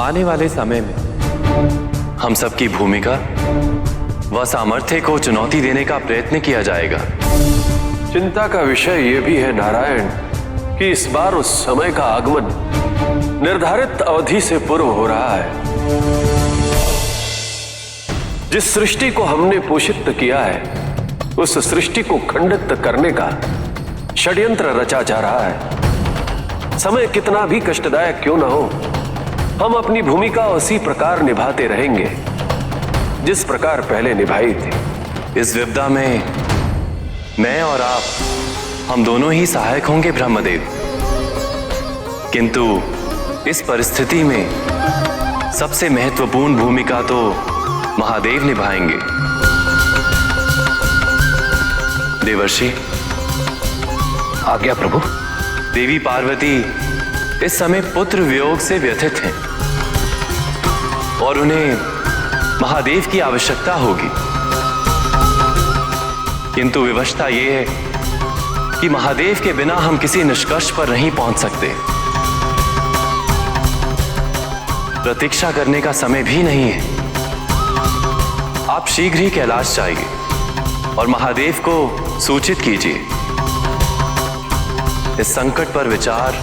आने वाले समय में हम सबकी भूमिका व सामर्थ्य को चुनौती देने का प्रयत्न किया जाएगा। चिंता का विषय यह भी है नारायण कि इस बार उस समय का आगमन निर्धारित अवधि से पूर्व हो रहा है। जिस सृष्टि को हमने पोषित किया है उस सृष्टि को खंडित करने का षड्यंत्र रचा जा रहा है। समय कितना भी कष्टदायक क्यों न हो, हम अपनी भूमिका उसी प्रकार निभाते रहेंगे जिस प्रकार पहले निभाई थी। इस विपदा में मैं और आप, हम दोनों ही सहायक होंगे ब्रह्मदेव, किंतु इस परिस्थिति में सबसे महत्वपूर्ण भूमिका तो महादेव निभाएंगे। देवर्षि, आज्ञा प्रभु। देवी पार्वती इस समय पुत्र वियोग से व्यथित हैं और उन्हें महादेव की आवश्यकता होगी, किंतु विवशता यह है कि महादेव के बिना हम किसी निष्कर्ष पर नहीं पहुंच सकते। प्रतीक्षा करने का समय भी नहीं है। आप शीघ्र ही कैलाश जाइए और महादेव को सूचित कीजिए। इस संकट पर विचार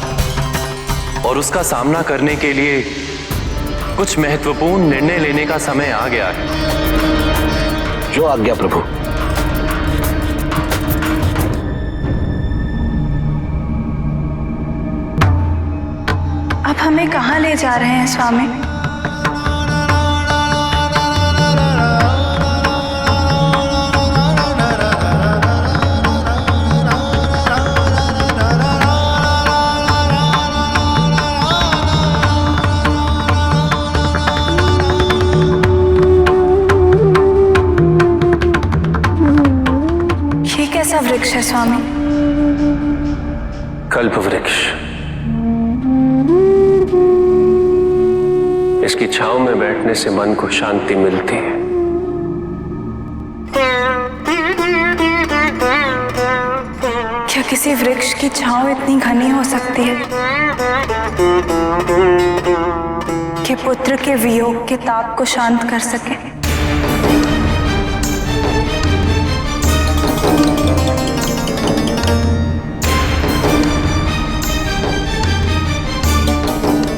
और उसका सामना करने के लिए कुछ महत्वपूर्ण निर्णय लेने का समय आ गया है। जो आज्ञा प्रभु। अब हमें कहाँ ले जा रहे हैं स्वामी? कैसा वृक्ष है स्वामी? कल्प वृक्ष। इसकी छांव में बैठने से मन को शांति मिलती है। क्या किसी वृक्ष की छांव इतनी घनी हो सकती है कि पुत्र के वियोग के ताप को शांत कर सके?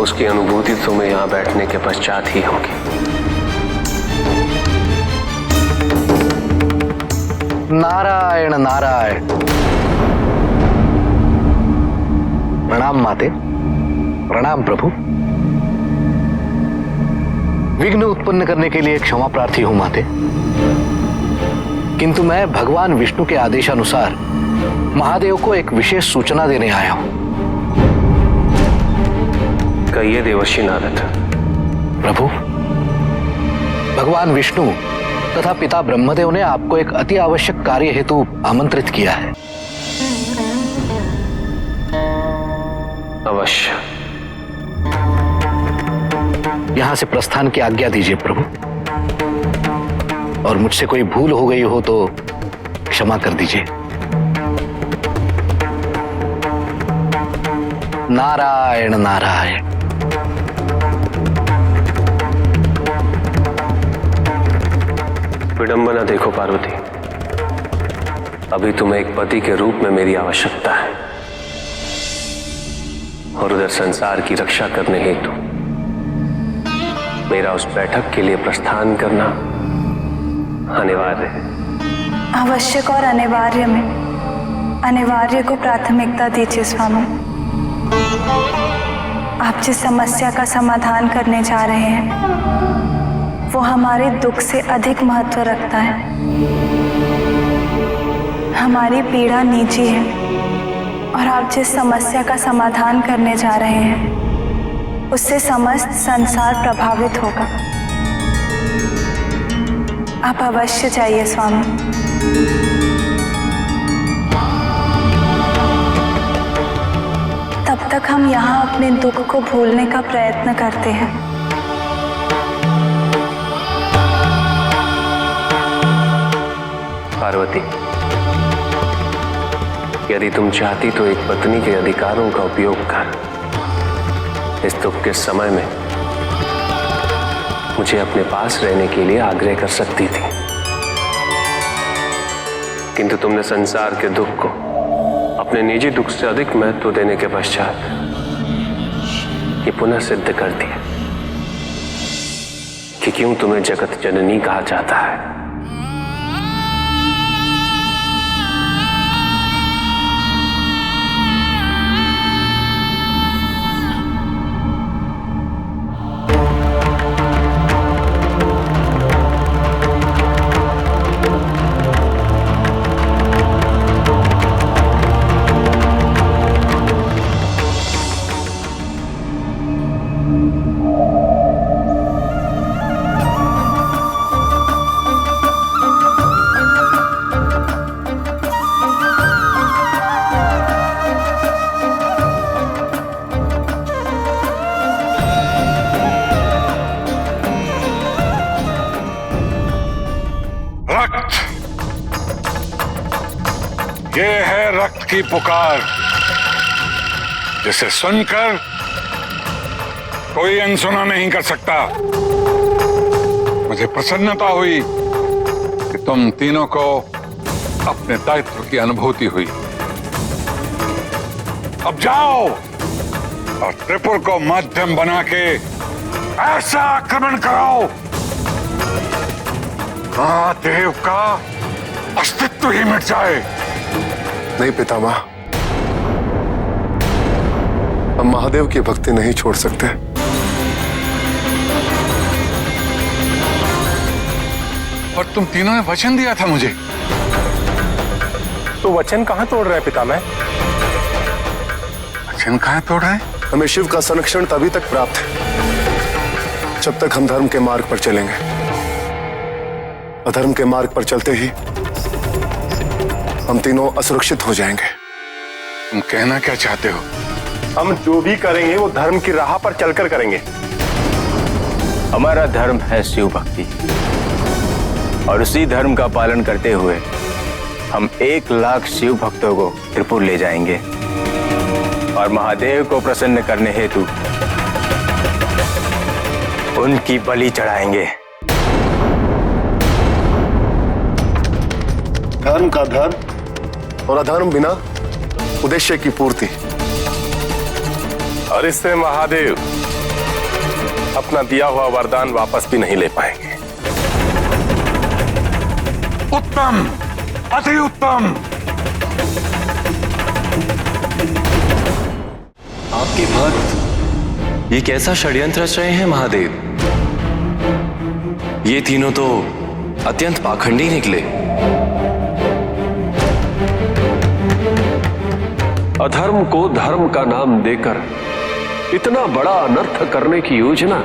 उसकी अनुभूति तुम्हें यहां बैठने के पश्चात ही होगी। नारायण नारायण। प्रणाम माते। प्रणाम प्रभु। विघ्न उत्पन्न करने के लिए क्षमा प्रार्थी हूं माते, किंतु मैं भगवान विष्णु के आदेशानुसार महादेव को एक विशेष सूचना देने आया हूं। कहिए देवर्षि नारद। प्रभु, भगवान विष्णु तथा पिता ब्रह्मदेव ने आपको एक अति आवश्यक कार्य हेतु आमंत्रित किया है। अवश्य। यहां से प्रस्थान की आज्ञा दीजिए प्रभु, और मुझसे कोई भूल हो गई हो तो क्षमा कर दीजिए। नारायण नारायण। विडंबना देखो पार्वती, अभी तुम्हें एक पति के रूप में मेरी आवश्यकता है और उधर संसार की रक्षा करने हेतु मेरा उस बैठक के लिए प्रस्थान करना अनिवार्य है। आवश्यक और अनिवार्य में अनिवार्य को प्राथमिकता दीजिए स्वामी। आप जिस समस्या का समाधान करने जा रहे हैं वो हमारे दुख से अधिक महत्व रखता है। हमारी पीड़ा निजी है और आप जिस समस्या का समाधान करने जा रहे हैं उससे समस्त संसार प्रभावित होगा। आप अवश्य जाइए स्वामी। तब तक हम यहाँ अपने दुख को भूलने का प्रयत्न करते हैं। पार्वती, यदि तुम चाहती तो एक पत्नी के अधिकारों का उपयोग कर इस दुख के समय में मुझे अपने पास रहने के लिए आग्रह कर सकती थी, किंतु तुमने संसार के दुख को अपने निजी दुख से अधिक महत्व देने के पश्चात ये पुनः सिद्ध कर दिया कि क्यों तुम्हें जगत जननी कहा जाता है। ये है रक्त की पुकार, जिसे सुनकर कोई अनसुना नहीं कर सकता। मुझे प्रसन्नता हुई कि तुम तीनों को अपने दायित्व की अनुभूति हुई। अब जाओ और त्रिपुर को माध्यम बना के ऐसा आक्रमण कराओ, महादेव का अस्तित्व ही मिट जाए। नहीं पितामह, हम महादेव की भक्ति नहीं छोड़ सकते। और तुम तीनों ने वचन दिया था मुझे। तो वचन कहां तोड़ रहे हैं पितामह? वचन कहां तोड़ रहे हैं? हमें शिव का संरक्षण तभी तक प्राप्त है जब तक हम धर्म के मार्ग पर चलेंगे। अधर्म के मार्ग पर चलते ही हम तीनों असुरक्षित हो जाएंगे। तुम कहना क्या चाहते हो? हम जो भी करेंगे वो धर्म की राह पर चलकर करेंगे। हमारा धर्म है शिव भक्ति, और उसी धर्म का पालन करते हुए हम 1 लाख शिव भक्तों को त्रिपुर ले जाएंगे और महादेव को प्रसन्न करने हेतु उनकी बलि चढ़ाएंगे। धर्म का धर्म और अधर्म बिना उद्देश्य की पूर्ति। और इससे महादेव अपना दिया हुआ वरदान वापस भी नहीं ले पाएंगे। उत्तम, अति उत्तम। आपके भक्त ये कैसा षड्यंत्र रच रहे हैं महादेव? ये तीनों तो अत्यंत पाखंडी निकले। अधर्म को धर्म का नाम देकर इतना बड़ा अनर्थ करने की योजना,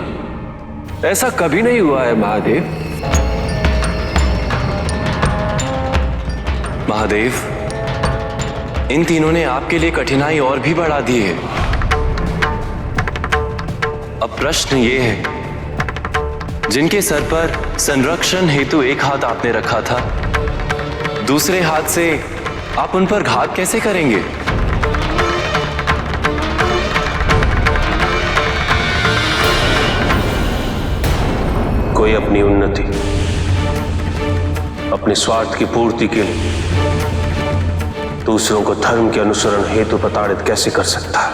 ऐसा कभी नहीं हुआ है महादेव। महादेव, इन तीनों ने आपके लिए कठिनाई और भी बढ़ा दी है। अब प्रश्न ये है, जिनके सर पर संरक्षण हेतु एक हाथ आपने रखा था, दूसरे हाथ से आप उन पर घात कैसे करेंगे? कोई अपनी उन्नति, अपने स्वार्थ की पूर्ति के लिए दूसरों को धर्म के अनुसरण हेतु प्रताड़ित कैसे कर सकता है?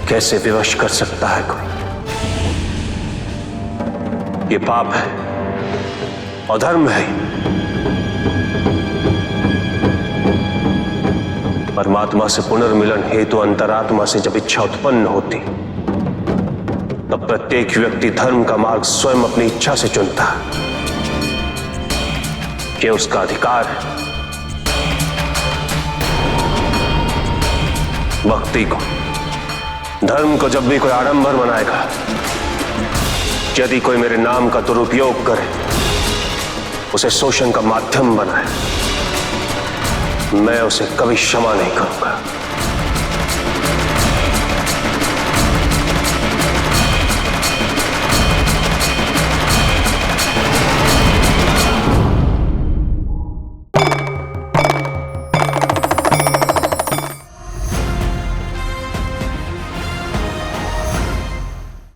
कैसे विवश कर सकता है कोई? ये पाप है, अधर्म है। परमात्मा से पुनर्मिलन हेतु अंतरात्मा से जब इच्छा उत्पन्न होती, तब प्रत्येक व्यक्ति धर्म का मार्ग स्वयं अपनी इच्छा से चुनता है। यह उसका अधिकार है। भक्ति को, धर्म को जब भी कोई आडंबर बनाएगा, यदि कोई मेरे नाम का दुरुपयोग करे, उसे शोषण का माध्यम बनाए, मैं उसे कभी क्षमा नहीं करूंगा।